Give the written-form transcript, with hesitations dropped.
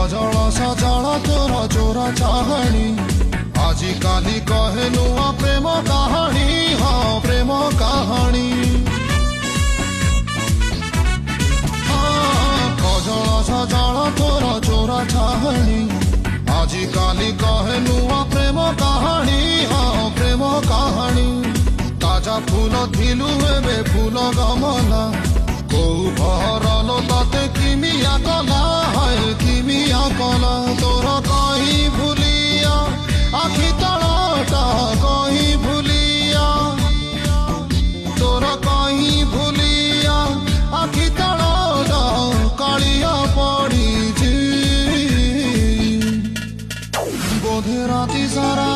सजल सजल तोर चोरा चाहणी आजी काली कहे नुआ प्रेम कहानी हाँ प्रेम कहानी सजल सजल तोर चोरा चाहणी आजी काली कहे नुआ प्रेम कहानी हाँ प्रेम कहानी ताजा फूल थिलु एबे फूल गमला कौ भरल ताते किमिया कला है किमिया कला तोर कहीं भूलिया आखि तलटा कहीं भूलिया तोर कहीं भूलिया आखि तलटा कालिया पड़ी बोधे राती सारा